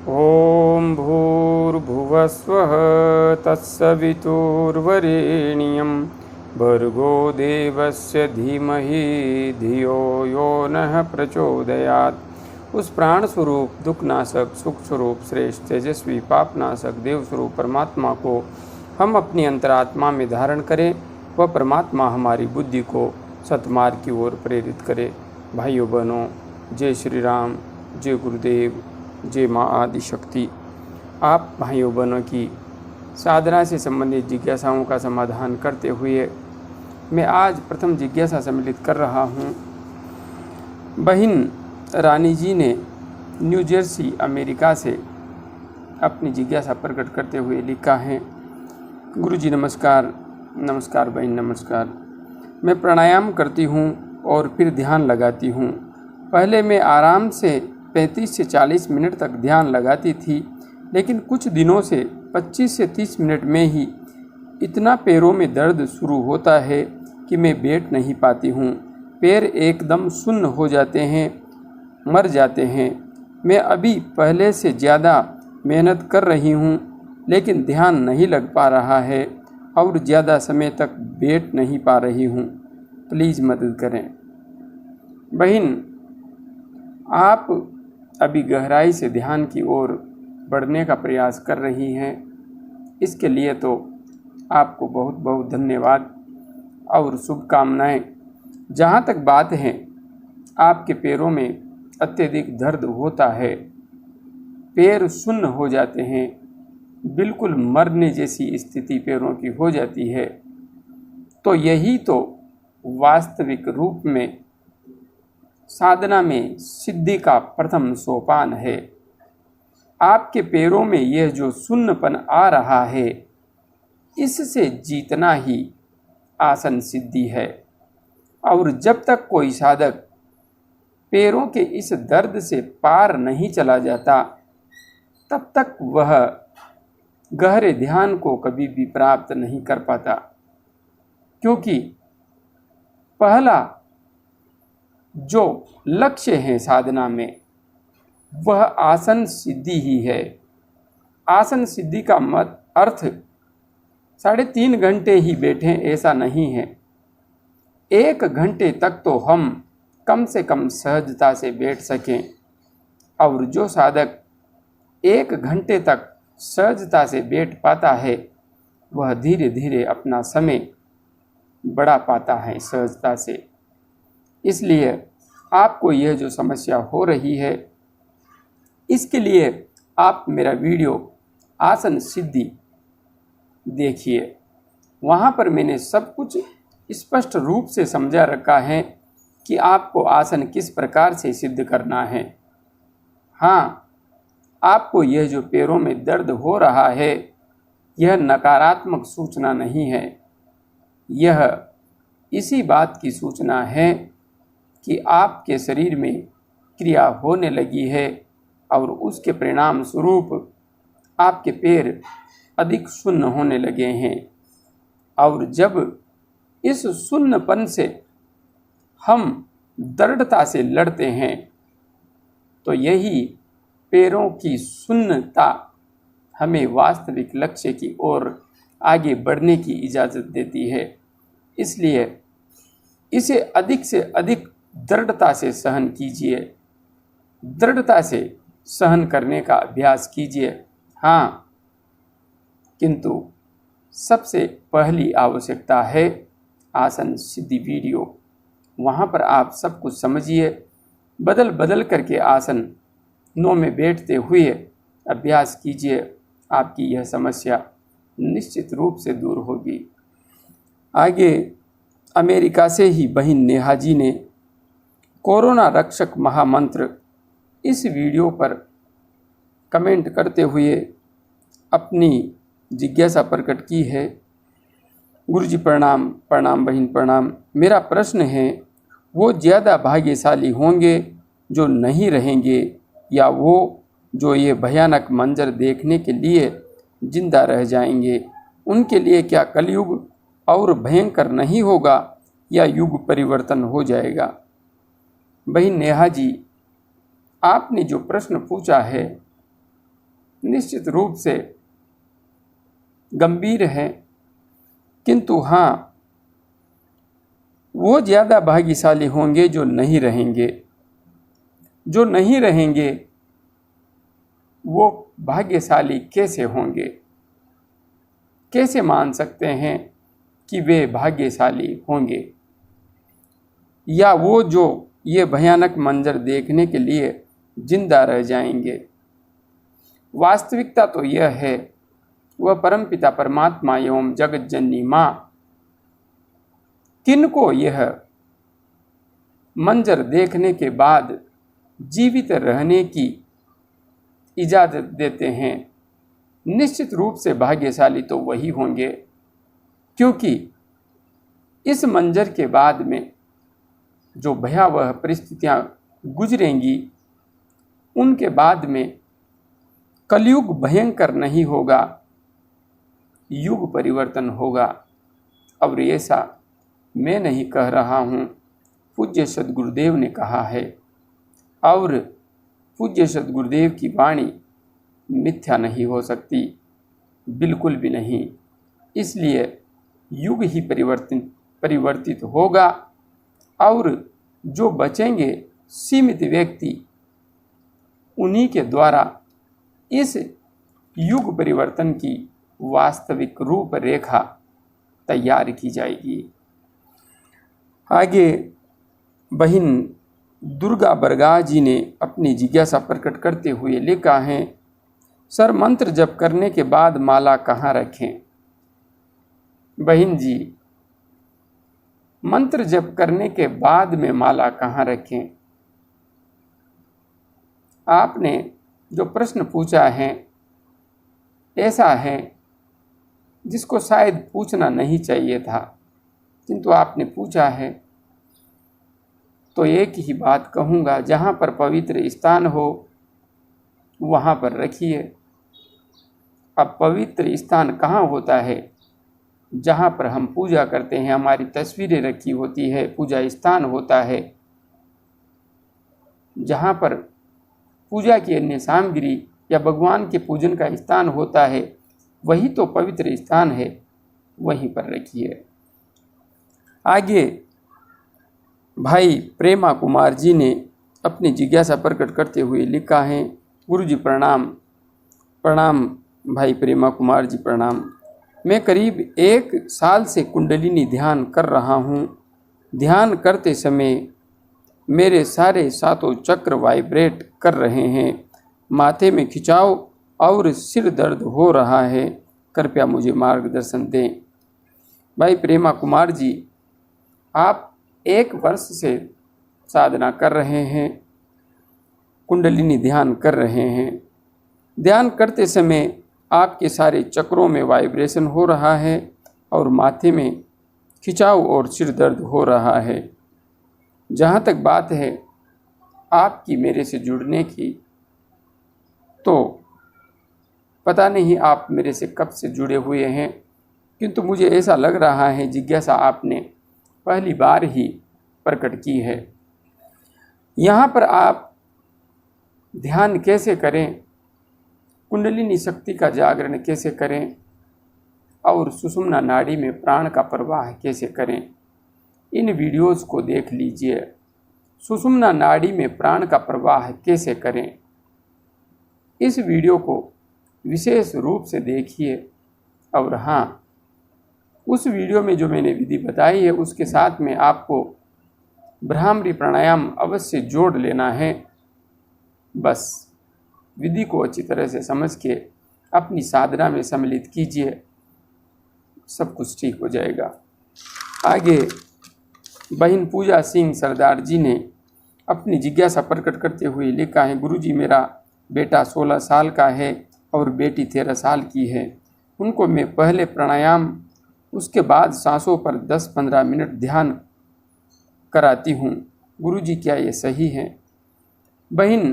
ॐ भूर्भुवस्वः तत्सवितुर्वरेण्यं भर्गो देवस्य धीमहि धियो यो नः प्रचोदयात्। उस प्राण स्वरूप दुखनाशक सुख स्वरूप श्रेष्ठ तेजस्वी पापनाशक देव स्वरूप परमात्मा को हम अपनी अंतरात्मा में धारण करें। वह परमात्मा हमारी बुद्धि को सतमार्ग की ओर प्रेरित करे। भाइयों बहनों, जय श्री राम, जय गुरुदेव, जय माँ आदिशक्ति। आप भाइयों बहनों की साधना से संबंधित जिज्ञासाओं का समाधान करते हुए मैं आज प्रथम जिज्ञासा सम्मिलित कर रहा हूँ। बहन रानी जी ने न्यू जर्सी अमेरिका से अपनी जिज्ञासा प्रकट करते हुए लिखा है। गुरुजी नमस्कार। नमस्कार बहन, नमस्कार। मैं प्राणायाम करती हूँ और फिर ध्यान लगाती हूँ। पहले मैं आराम से 35 से 40 मिनट तक ध्यान लगाती थी, लेकिन कुछ दिनों से 25 से 30 मिनट में ही इतना पैरों में दर्द शुरू होता है कि मैं बैठ नहीं पाती हूँ। पैर एकदम सुन्न हो जाते हैं, मर जाते हैं। मैं अभी पहले से ज़्यादा मेहनत कर रही हूँ, लेकिन ध्यान नहीं लग पा रहा है और ज़्यादा समय तक बैठ नहीं पा रही हूँ। प्लीज़ मदद करें। बहन, आप अभी गहराई से ध्यान की ओर बढ़ने का प्रयास कर रही हैं। इसके लिए तो आपको बहुत बहुत धन्यवाद और शुभकामनाएं। जहाँ तक बात है, आपके पैरों में अत्यधिक दर्द होता है, पैर सुन्न हो जाते हैं, बिल्कुल मरने जैसी स्थिति पैरों की हो जाती है, तो यही तो वास्तविक रूप में साधना में सिद्धि का प्रथम सोपान है। आपके पैरों में यह जो सुन्नपन आ रहा है, इससे जीतना ही आसन सिद्धि है। और जब तक कोई साधक पैरों के इस दर्द से पार नहीं चला जाता, तब तक वह गहरे ध्यान को कभी भी प्राप्त नहीं कर पाता, क्योंकि पहला जो लक्ष्य है साधना में, वह आसन सिद्धि ही है। आसन सिद्धि का अर्थ 3.5 घंटे ही बैठें ऐसा नहीं है। 1 घंटे तक तो हम कम से कम सहजता से बैठ सकें, और जो साधक 1 घंटे तक सहजता से बैठ पाता है, वह धीरे धीरे अपना समय बढ़ा पाता है सहजता से। इसलिए आपको यह जो समस्या हो रही है, इसके लिए आप मेरा वीडियो आसन सिद्धि देखिए। वहाँ पर मैंने सब कुछ स्पष्ट रूप से समझा रखा है कि आपको आसन किस प्रकार से सिद्ध करना है। हाँ, आपको यह जो पैरों में दर्द हो रहा है, यह नकारात्मक सूचना नहीं है। यह इसी बात की सूचना है कि आपके शरीर में क्रिया होने लगी है, और उसके परिणाम स्वरूप आपके पैर अधिक सुन्न होने लगे हैं। और जब इस सुन्नपन से हम दृढ़ता से लड़ते हैं, तो यही पैरों की सुन्नता हमें वास्तविक लक्ष्य की ओर आगे बढ़ने की इजाज़त देती है। इसलिए इसे अधिक से अधिक दृढ़ता से सहन कीजिए, दृढ़ता से सहन करने का अभ्यास कीजिए। हाँ, किंतु सबसे पहली आवश्यकता है आसन सिद्धि वीडियो। वहाँ पर आप सब कुछ समझिए, बदल बदल करके आसन नौ में बैठते हुए अभ्यास कीजिए। आपकी यह समस्या निश्चित रूप से दूर होगी। आगे अमेरिका से ही बहन नेहा जी ने कोरोना रक्षक महामंत्र इस वीडियो पर कमेंट करते हुए अपनी जिज्ञासा प्रकट की है। गुरुजी प्रणाम। प्रणाम बहन, प्रणाम। मेरा प्रश्न है, वो ज़्यादा भाग्यशाली होंगे जो नहीं रहेंगे, या वो जो ये भयानक मंजर देखने के लिए जिंदा रह जाएंगे? उनके लिए क्या कलयुग और भयंकर नहीं होगा, या युग परिवर्तन हो जाएगा? बहन नेहा जी, आपने जो प्रश्न पूछा है, निश्चित रूप से गंभीर है, किंतु हाँ, वो ज़्यादा भाग्यशाली होंगे जो नहीं रहेंगे। जो नहीं रहेंगे वो भाग्यशाली कैसे होंगे? कैसे मान सकते हैं कि वे भाग्यशाली होंगे? या वो जो ये भयानक मंजर देखने के लिए जिंदा रह जाएंगे? वास्तविकता तो यह है, वह परमपिता परमात्मा एवं जगत जननी माँ किनको यह मंजर देखने के बाद जीवित रहने की इजाज़त देते हैं, निश्चित रूप से भाग्यशाली तो वही होंगे, क्योंकि इस मंजर के बाद में जो भयावह परिस्थितियां गुजरेंगी, उनके बाद में कलयुग भयंकर नहीं होगा, युग परिवर्तन होगा। और ऐसा मैं नहीं कह रहा हूँ, पूज्य सद्गुरुदेव ने कहा है, और पूज्य सद्गुरुदेव की वाणी मिथ्या नहीं हो सकती, बिल्कुल भी नहीं। इसलिए युग ही परिवर्तित होगा, और जो बचेंगे सीमित व्यक्ति, उन्हीं के द्वारा इस युग परिवर्तन की वास्तविक रूपरेखा तैयार की जाएगी। आगे बहन दुर्गा बरगाह जी ने अपनी जिज्ञासा प्रकट करते हुए लिखा है, सर मंत्र जप करने के बाद माला कहाँ रखें? बहन जी, मंत्र जप करने के बाद में माला कहाँ रखें? आपने जो प्रश्न पूछा है ऐसा है जिसको शायद पूछना नहीं चाहिए था, किंतु आपने पूछा है, तो एक ही बात कहूँगा, जहाँ पर पवित्र स्थान हो वहाँ पर रखिए। अब पवित्र स्थान कहाँ होता है? जहाँ पर हम पूजा करते हैं, हमारी तस्वीरें रखी होती है, पूजा स्थान होता है। जहाँ पर पूजा की अन्य सामग्री या भगवान के पूजन का स्थान होता है, वही तो पवित्र स्थान है, वहीं पर रखिए। आगे भाई प्रेमा कुमार जी ने अपनी जिज्ञासा प्रकट करते हुए लिखा है, गुरु जी प्रणाम। प्रणाम भाई प्रेमा कुमार जी, प्रणाम। मैं करीब 1 साल से कुंडलिनी ध्यान कर रहा हूँ। ध्यान करते समय मेरे सारे 7 चक्र वाइब्रेट कर रहे हैं। माथे में खिंचाव और सिर दर्द हो रहा है, कृपया मुझे मार्गदर्शन दें। भाई प्रेमा कुमार जी, आप 1 वर्ष से साधना कर रहे हैं, कुंडलिनी ध्यान कर रहे हैं। ध्यान करते समय आपके सारे चक्रों में वाइब्रेशन हो रहा है और माथे में खिंचाव और सिर दर्द हो रहा है। जहाँ तक बात है आपकी मेरे से जुड़ने की, तो पता नहीं आप मेरे से कब से जुड़े हुए हैं, किंतु मुझे ऐसा लग रहा है जिज्ञासा आपने पहली बार ही प्रकट की है। यहाँ पर आप ध्यान कैसे करें, कुंडलिनी शक्ति का जागरण कैसे करें और सुषुम्ना नाड़ी में प्राण का प्रवाह कैसे करें, इन वीडियोज़ को देख लीजिए। सुषुम्ना नाड़ी में प्राण का प्रवाह कैसे करें, इस वीडियो को विशेष रूप से देखिए। और हाँ, उस वीडियो में जो मैंने विधि बताई है उसके साथ में आपको ब्राह्मरी प्राणायाम अवश्य जोड़ लेना है। बस विधि को अच्छी तरह से समझ के अपनी साधना में सम्मिलित कीजिए, सब कुछ ठीक हो जाएगा। आगे बहन पूजा सिंह सरदार जी ने अपनी जिज्ञासा प्रकट करते हुए लिखा है, गुरुजी मेरा बेटा 16 साल का है और बेटी 13 साल की है। उनको मैं पहले प्राणायाम, उसके बाद सांसों पर 10-15 मिनट ध्यान कराती हूँ। गुरुजी क्या ये सही है? बहन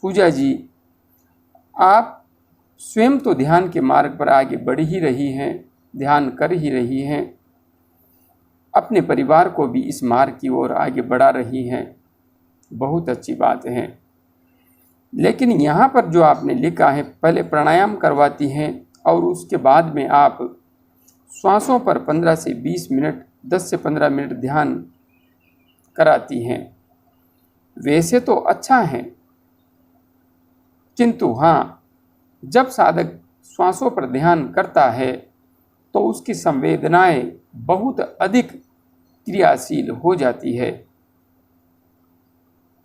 पूजा जी, आप स्वयं तो ध्यान के मार्ग पर आगे बढ़ ही रही हैं, ध्यान कर ही रही हैं, अपने परिवार को भी इस मार्ग की ओर आगे बढ़ा रही हैं। बहुत अच्छी बात है। लेकिन यहाँ पर जो आपने लिखा है, पहले प्राणायाम करवाती हैं और उसके बाद में आप श्वासों पर 15 से 20 मिनट, 10 से 15 मिनट ध्यान कराती हैं। वैसे तो अच्छा है, किंतु हाँ, जब साधक श्वासों पर ध्यान करता है तो उसकी संवेदनाएं बहुत अधिक क्रियाशील हो जाती है।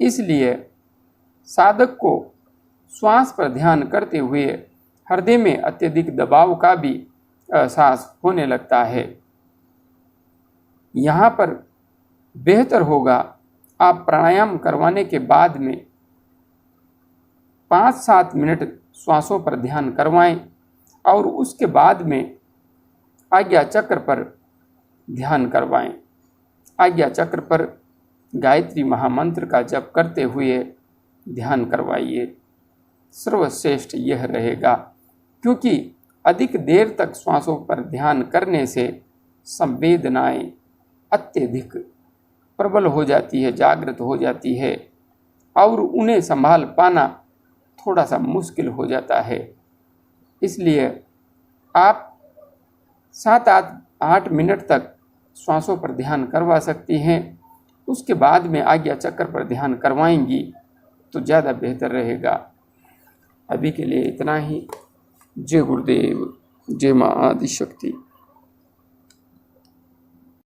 इसलिए साधक को श्वास पर ध्यान करते हुए हृदय में अत्यधिक दबाव का भी एहसास होने लगता है। यहाँ पर बेहतर होगा आप प्राणायाम करवाने के बाद में 5-7 मिनट श्वासों पर ध्यान करवाएं और उसके बाद में आज्ञा चक्र पर ध्यान करवाएं। आज्ञा चक्र पर गायत्री महामंत्र का जप करते हुए ध्यान करवाइए। सर्वश्रेष्ठ यह रहेगा, क्योंकि अधिक देर तक श्वासों पर ध्यान करने से संवेदनाएं अत्यधिक प्रबल हो जाती है, जागृत हो जाती है और उन्हें संभाल पाना थोड़ा सा मुश्किल हो जाता है। इसलिए आप 7-8 मिनट तक श्वासों पर ध्यान करवा सकती हैं। उसके बाद में आज्ञा चक्र पर ध्यान करवाएंगी तो ज़्यादा बेहतर रहेगा। अभी के लिए इतना ही। जय गुरुदेव, जय माँ आदिशक्ति।